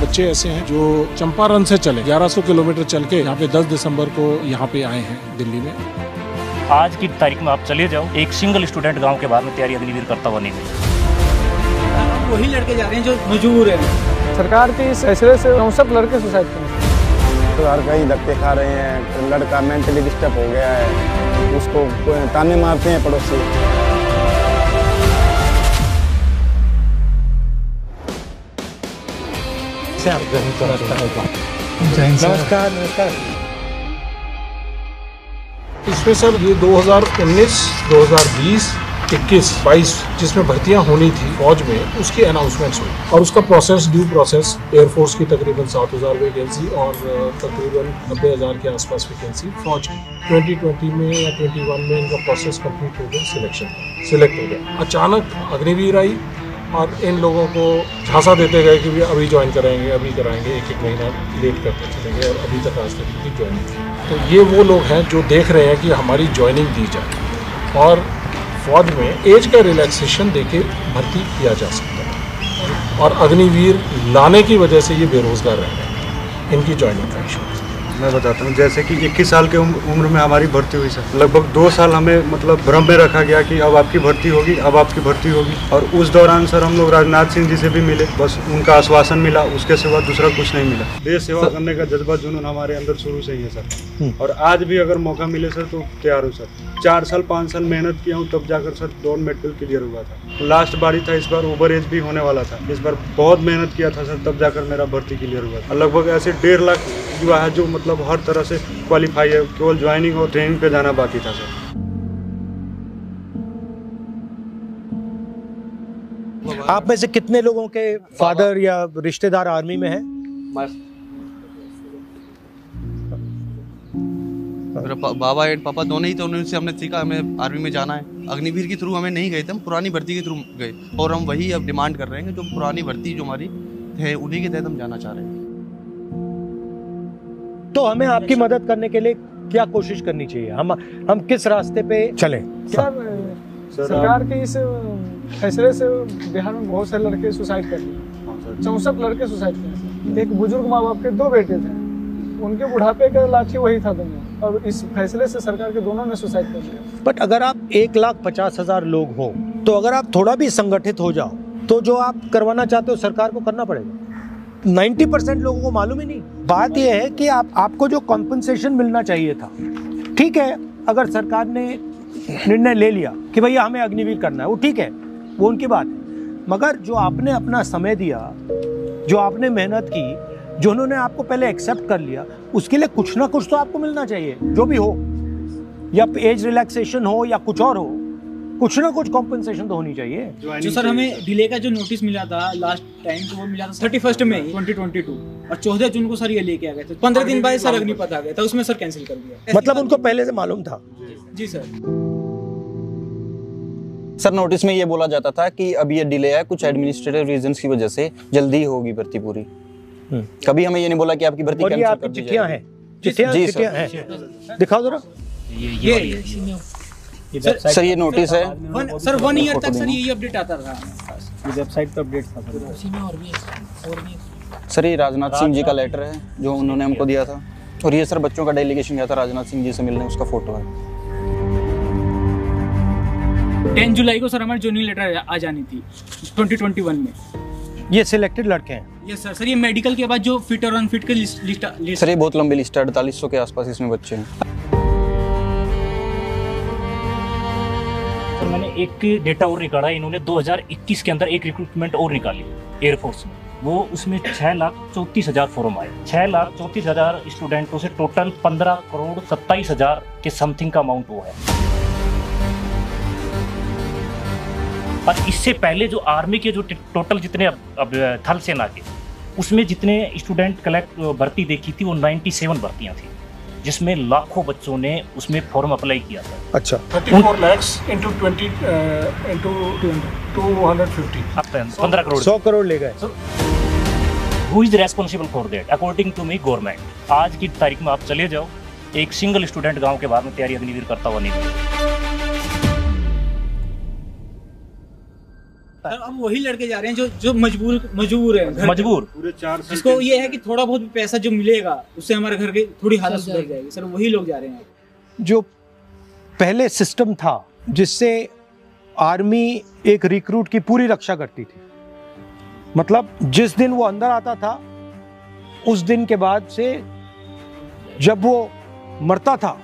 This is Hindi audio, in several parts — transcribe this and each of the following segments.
बच्चे ऐसे हैं जो चंपारण से चले 1100 किलोमीटर चल के यहाँ पे 10 दिसंबर को यहाँ पे आए हैं दिल्ली में। आज की तारीख में आप चले जाओ, एक सिंगल स्टूडेंट गांव के बाहर में तैयारी अग्निवीर करता हुआ नहीं मिलेगा। वही लड़के जा रहे हैं जो मजबूर हैं। सरकार के इस फैसले से सब लड़के सुसाइड करें। तो हर कहीं धक्के खा रहे हैं, लड़का मेंटली डिस्टर्ब हो गया है, उसको ताने मारते हैं पड़ोसी। नमस्कार नमस्कार। इसमें सर ये 2019, 2020, 21, 22 जिसमें भर्तियां होनी थी फौज में, उसकी अनाउंसमेंट्स हुई और उसका प्रोसेस, ड्यू प्रोसेस एयरफोर्स की तकरीबन 7,000 वैकेंसी और तकरीबन 90,000 के आसपास वैकेंसी फौज की 2020 में या 21 में इनका प्रोसेस कंप्लीट हो गया, सिलेक्ट हो गया। अचानक अग्निवीर आई और इन लोगों को झांसा देते गए कि अभी ज्वाइन कराएंगे, अभी कराएंगे, एक महीना लेट करते चलेंगे और अभी तक आज तक की ज्वाइनिंग। तो ये वो लोग हैं जो देख रहे हैं कि हमारी ज्वाइनिंग दी जाए और फौज में एज का रिलैक्सेशन देके भर्ती किया जा सकता है और अग्निवीर लाने की वजह से ये बेरोजगार रह रहे हैं। इनकी ज्वाइनिंग का इशू मैं बताता हूँ, जैसे कि 21 साल के उम्र में हमारी भर्ती हुई सर। लगभग 2 साल हमें मतलब भ्रम में रखा गया कि अब आपकी भर्ती होगी, अब आपकी भर्ती होगी। और उस दौरान सर हम लोग राजनाथ सिंह जी से भी मिले, बस उनका आश्वासन मिला, उसके सिवा दूसरा कुछ नहीं मिला। देश सेवा करने का जज्बा जुनून हमारे अंदर शुरू से ही है सर। और आज भी अगर मौका मिले सर तो तैयार हूँ सर। 4 साल 5 साल मेहनत किया हूँ, तब जाकर सर 2 मेडिकल क्लियर हुआ था। लास्ट बारी था, इस बार ओवर एज भी होने वाला था। इस बार बहुत मेहनत किया था सर, तब जाकर मेरा भर्ती क्लियर हुआ था। लगभग ऐसे 1.5 लाख युवा है जो मतलब हर तरह से क्वालिफाई है, केवल ज्वाइनिंग और ट्रेनिंग पे जाना बाकी था सर। आप में से कितने लोगों के फादर या रिश्तेदार आर्मी में हैं? मेरा बाबा एंड पापा दोनों ही थे, उनसे हमने सीखा हमें आर्मी में जाना है। अग्निवीर के थ्रू हमें नहीं गए थे, हम पुरानी भर्ती के थ्रू गए और हम वही अब डिमांड कर रहे हैं जो पुरानी भर्ती जो हमारी है उन्हीं के तहत हम जाना चाह रहे हैं। तो हमें आपकी मदद करने के लिए क्या कोशिश करनी चाहिए? हम किस रास्ते पे चलें? सरकार के इस फैसले से बिहार में बहुत से लड़के सुसाइड कर लिए। 64 लड़के सुसाइड कर। एक बुजुर्ग माँ बाप के 2 बेटे थे, उनके बुढ़ापे का लाठी वही था दोनों, और इस फैसले से सरकार के दोनों ने सुसाइड कर लिया। बट अगर आप 1,50,000 लोग हो तो अगर आप थोड़ा भी संगठित हो जाओ तो जो आप करवाना चाहते हो सरकार को करना पड़ेगा। 90% लोगों को मालूम ही नहीं। बात यह है कि आपको जो कॉम्पनसेशन मिलना चाहिए था, ठीक है, अगर सरकार ने निर्णय ले लिया कि भैया हमें अग्निवीर करना है, वो ठीक है, वो उनकी बात है। मगर जो आपने अपना समय दिया, जो आपने मेहनत की, जो उन्होंने आपको पहले एक्सेप्ट कर लिया, उसके लिए कुछ ना कुछ तो आपको मिलना चाहिए, जो भी हो, या एज रिलैक्सेशन हो या कुछ और हो, कुछ ना कुछ कॉम्पनसेशन तो होनी चाहिए। जो सर हमें डिले का जो नोटिस मिला था लास्ट टाइम, तो वो मिला था 31 मई 2022 और 14 जून को सर ये लेके आ गए थे। 15 दिन बाद सर अग्निपथ आ गया था, उसमें सर कैंसिल कर दिया। मतलब उनको पहले से मालूम था? जी सर। सर नोटिस में ये बोला जाता था कि अब ये डिले है कुछ एडमिनिस्ट्रेटिव रीजंस की वजह से, जल्दी होगी भर्ती पूरी। कभी हमें ये नहीं बोला कि आपकी भर्ती कैंसिल कर दी जाएगी। चिट्ठियां हैं? चिट्ठियां हैं, दिखाओ जरा। सर ये नोटिस है सर 1 ईयर तक सर यही अपडेट आता रहा। वेबसाइट पे अपडेट था। सर ये राजनाथ सिंह जी का लेटर है जो उन्होंने हमको दिया था, और ये सर बच्चों का डेलीगेशन गया था राजनाथ सिंह जी से मिलने, उसका फोटो है। 10 जुलाई को सर हमारी ज्वाइनिंग लेटर आ जानी थी 2021 में। ये सिलेक्टेड लड़के हैं? Yes sir. सर ये मेडिकल के बाद जो फिट और अनफिट की लिस्ट। सर ये बहुत लंबी लिस्ट है, 4800 के आसपास इसमें बच्चे हैं। मैंने एक डेटा और निकाला, इन्होंने 2021 के अंदर एक रिक्रूटमेंट और निकाली एयरफोर्स में, वो उसमें 6,34,000 फॉर्म आए। 6,34,000 स्टूडेंटों से टोटल 15,27,000 के समथिंग का अमाउंट वो है। और इससे पहले जो आर्मी के जो टोटल जितने अब थल सेना के, उसमें जितने स्टूडेंट कलेक्ट भर्ती देखी थी वो 97 भर्तियां थी, जिसमें लाखों बच्चों ने उसमें फॉर्म अप्लाई किया था। अच्छा। 34 lakhs into 20 into 250 15 crore 100 crore ले गए। Who is responsible for that? According to me government. आज की तारीख में आप चले जाओ, एक सिंगल स्टूडेंट गांव के बाहर में तैयारी अग्निवीर करता हुआ नहीं मिलेगा। है। अब वही लड़के जा रहे हैं जो मजबूर है, मजबूर पूरे 4 साल जिसको ये है कि थोड़ा बहुत भी पैसा जो मिलेगा उससे हमारे घर की थोड़ी हालत सुधर जाएगी। सर वही लोग जा रहे हैं। जो पहले सिस्टम था जिससे आर्मी एक रिक्रूट की पूरी रक्षा करती थी, मतलब जिस दिन वो अंदर आता था उस दिन के बाद से जब वो मरता था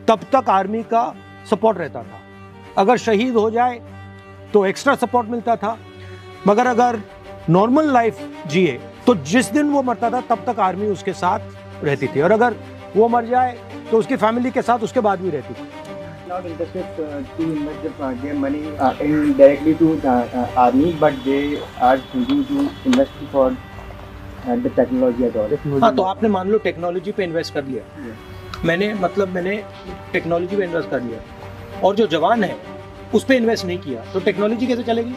तब तक आर्मी का सपोर्ट रहता था। अगर शहीद हो जाए तो एक्स्ट्रा सपोर्ट मिलता था, मगर अगर नॉर्मल लाइफ जिए तो जिस दिन वो मरता था तब तक आर्मी उसके साथ रहती थी, और अगर वो मर जाए तो उसकी फैमिली के साथ उसके बाद भी रहती थी। Not interested to invest their money indirectly to the army, but they are thinking to invest for the technology at all. हाँ, तो आपने मान लो टेक्नोलॉजी पे इन्वेस्ट कर लिया, मैंने टेक्नोलॉजी पे इन्वेस्ट कर लिया, और जो जवान है उस पे इन्वेस्ट नहीं किया, तो टेक्नोलॉजी कैसे चलेगी?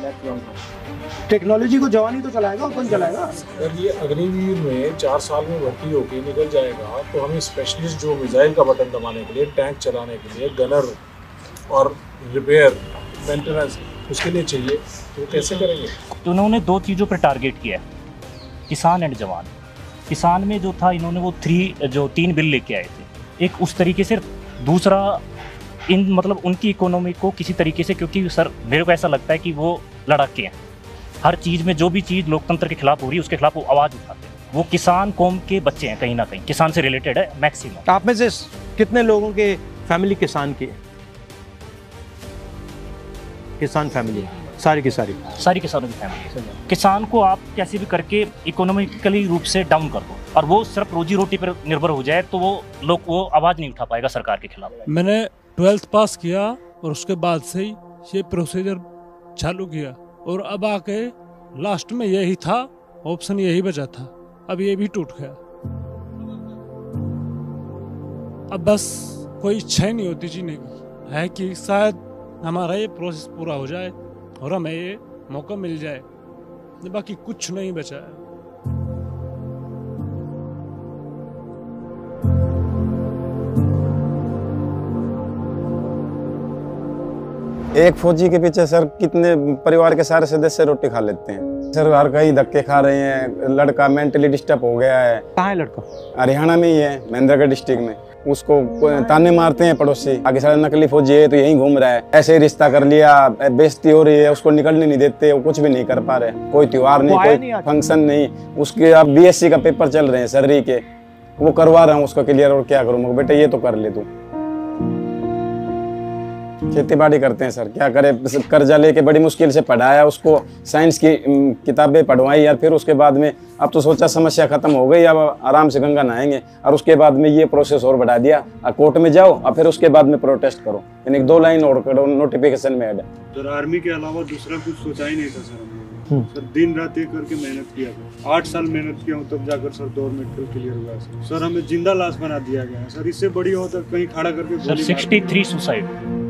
टेक्नोलॉजी को जवान ही तो चलाएगा, और कौन चलाएगा? अगर ये अग्निवीर में 4 साल में भर्ती होकर निकल जाएगा तो हमें स्पेशलिस्ट जो मिसाइल का बटन दबाने के लिए, टैंक चलाने के लिए, गनर और रिपेयर मेंटेनेंस उसके लिए चाहिए, तो कैसे करेंगे? तो उन्होंने 2 चीज़ों पर टारगेट किया है, किसान एंड जवान। किसान में जो था इन्होंने वो 3 बिल लेके आए थे, एक उस तरीके से, दूसरा मतलब उनकी इकोनॉमी को किसी तरीके से, क्योंकि सर मेरे को ऐसा लगता है कि वो लड़ाके हैं, हर चीज़ में जो भी चीज़ लोकतंत्र के खिलाफ हो रही है उसके खिलाफ वो आवाज़ उठाते हैं। वो किसान कौम के बच्चे हैं, कहीं ना कहीं किसान से रिलेटेड है मैक्सिमम। आप में से कितने लोगों के फैमिली किसान की है? किसान फैमिली सारी की सारी किसानों की फैमिली। किसान को आप कैसे भी करके इकोनॉमिकली रूप से डाउन कर दो और वो सिर्फ रोजी रोटी पर निर्भर हो जाए तो वो आवाज़ नहीं उठा पाएगा सरकार के खिलाफ। मैंने 12th पास किया और उसके बाद से ही ये प्रोसीजर चालू किया, और अब आके लास्ट में यही था ऑप्शन, यही बचा था, अब ये भी टूट गया। अब बस कोई इच्छा ही नहीं होती जीने की, है कि शायद हमारा ये प्रोसेस पूरा हो जाए और हमें ये मौका मिल जाए, बाकी कुछ नहीं बचा है। एक फौजी के पीछे सर कितने परिवार के सारे सदस्य रोटी खा लेते हैं सर, हर कहीं धक्के खा रहे हैं। लड़का मेंटली डिस्टर्ब हो गया है। कहाँ है लड़का? हरियाणा में ही है, महेंद्रगढ़ डिस्ट्रिक्ट में। उसको ताने मारते हैं पड़ोसी, आगे सारा नकली फौजी है तो यहीं घूम रहा है, ऐसे ही रिश्ता कर लिया, बेइज्जती हो रही है, उसको निकलने नहीं देते, वो कुछ भी नहीं कर पा रहे, कोई त्योहार नहीं, कोई फंक्शन नहीं। उसके अब BSc का पेपर चल रहे हैं सर्री के, वो करवा रहा हूँ उसको क्लियर, और क्या करूँ बेटा ये तो कर ले तू। खेती बाड़ी करते हैं सर, क्या करे, कर्जा लेके बड़ी मुश्किल से पढ़ाया उसको, साइंस की किताबें पढ़वाई यार, फिर उसके बाद में अब तो सोचा समस्या खत्म हो गई, अब आराम से गंगा नहाएंगे, और उसके बाद में ये प्रोसेस और बढ़ा दिया, कोर्ट में जाओ और फिर उसके बाद में प्रोटेस्ट करो, यानी 2 लाइन और करो, नोटिफिकेशन में ऐड। सर आर्मी के अलावा दूसरा कुछ सोचा ही नहीं था सर हम लोग। सर दिन रात एक करके मेहनत किया था, 8 साल मेहनत किया हूँ तब जाकर सर 2 मेडिकल क्लियर हुआ सर। सर हमें जिंदा लाश बना दिया गया है सर, इससे बड़ी हो तो कहीं खड़ा करके सर 63 सुसाइड।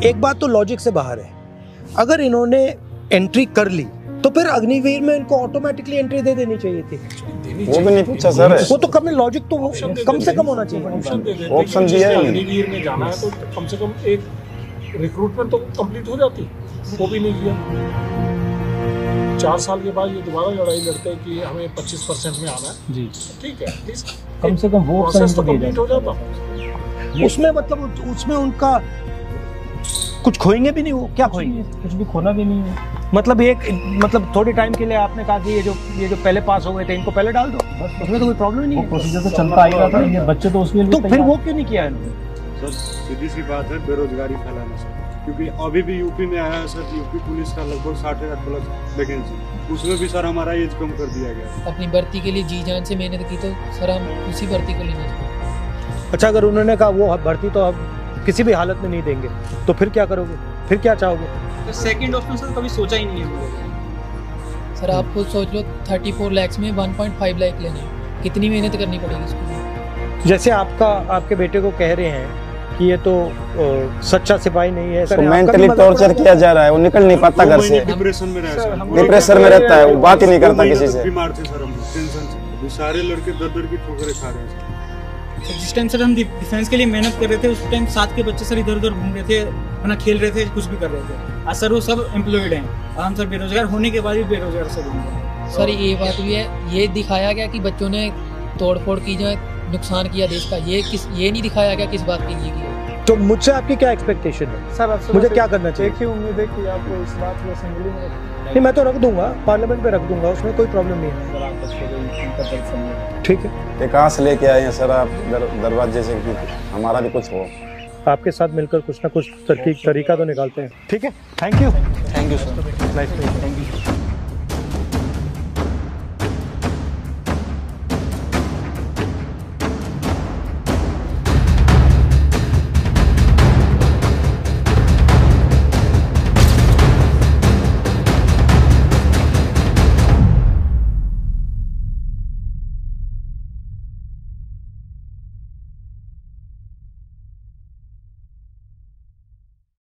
एक बात तो लॉजिक से बाहर है, अगर इन्होंने एंट्री कर ली तो फिर अग्निवीर में इनको ऑटोमेटिकली एंट्री दे देनी चाहिए थी। वो भी नहीं पूछा सर, वो तो कम लॉजिक तो कम से कम होना चाहिए। ऑप्शन दिया है, अग्निवीर में जाना है तो कम से कम एक रिक्रूटमेंट तो कंप्लीट हो जाती, वो भी नहीं किया। 4 साल के बाद ये दोबारा लड़ाई लड़ते हैं कि हमें 25% में आना है जी, ठीक है, कम से कम वो प्रोसेस तो कंप्लीट हो जाता। उसमें मतलब उसमें उनका कुछ खोएंगे भी नहीं, वो क्या खोएंगे? कुछ भी खोना भी नहीं है। मतलब थोड़े टाइम के लिए आपने कहा कि ये जो पहले पास हो गए थे इनको पहले डाल दो, बस उसमें तो कोई प्रॉब्लम ही नहीं है, प्रोसीजर तो चलता आएगा था, ये बच्चे तो उसके लिए तो फिर वो क्यों नहीं किया इन्होंने? सर सीधी सी बात है, बेरोजगारी फैलाना सर, क्योंकि अभी भी यूपी में आया है सर, यूपी पुलिस का लगभग 60,000 प्लस वैकेंसी, उसमें भी सर हमारा एज कम कर दिया गया। अपनी भर्ती के लिए जी जान से मेहनत की तो सर हम उसी भर्ती को लेना चाहिए। अच्छा, अगर उन्होंने कहा वो भर्ती तो अब किसी भी हालत में नहीं देंगे, तो फिर क्या करोगे? फिर क्या चाहोगे? तो सेकंड ऑप्शन सर कभी सोचा ही नहीं है सर। आप खुद सोच लो 34 लाख में 1.5 लाख लेने, कितनी मेहनत करनी पड़ेगी इसको। जैसे आपके बेटे को कह रहे हैं कि ये तो सच्चा सिपाही नहीं है, मेंटली टॉर्चर किया जा रहा है, वो निकल नहीं पाता घर से, डिप्रेशन में रहता है, वो बात ही नहीं करता किसी से। बीमार थे सर हम, टेंशन से, सारे लड़के दर की ठोकरें खा रहे हैं। जिस टाइम सर हम डिफेंस के लिए मेहनत कर रहे थे, उस टाइम साथ के बच्चे सर इधर उधर घूम रहे थे, अपना खेल रहे थे, कुछ भी कर रहे थे। आज सर वो सब एम्प्लॉयड हैं, और हम सर बेरोजगार होने के बाद भी बेरोजगार सर घूम रहे हैं। सर ये बात भी है, ये दिखाया गया कि बच्चों ने तोड़फोड़ की, जो नुकसान किया देश का, ये नहीं दिखाया गया किस बात के लिए किया। तो मुझसे आपकी क्या एक्सपेक्टेशन है सर? आपसे मुझे क्या करना चाहिए? एक ही उम्मीद है कि आप इस बात को असेंबली में नहीं, मैं तो रख दूंगा, पार्लियामेंट में रख दूंगा, उसमें कोई प्रॉब्लम नहीं है। ठीक है, कहाँ से लेके आए हैं सर आप दरवाजे से, कि हमारा भी कुछ हो। आपके साथ मिलकर कुछ ना कुछ तरीका तो निकालते हैं। ठीक है, thank you sir. Nice. Thank you.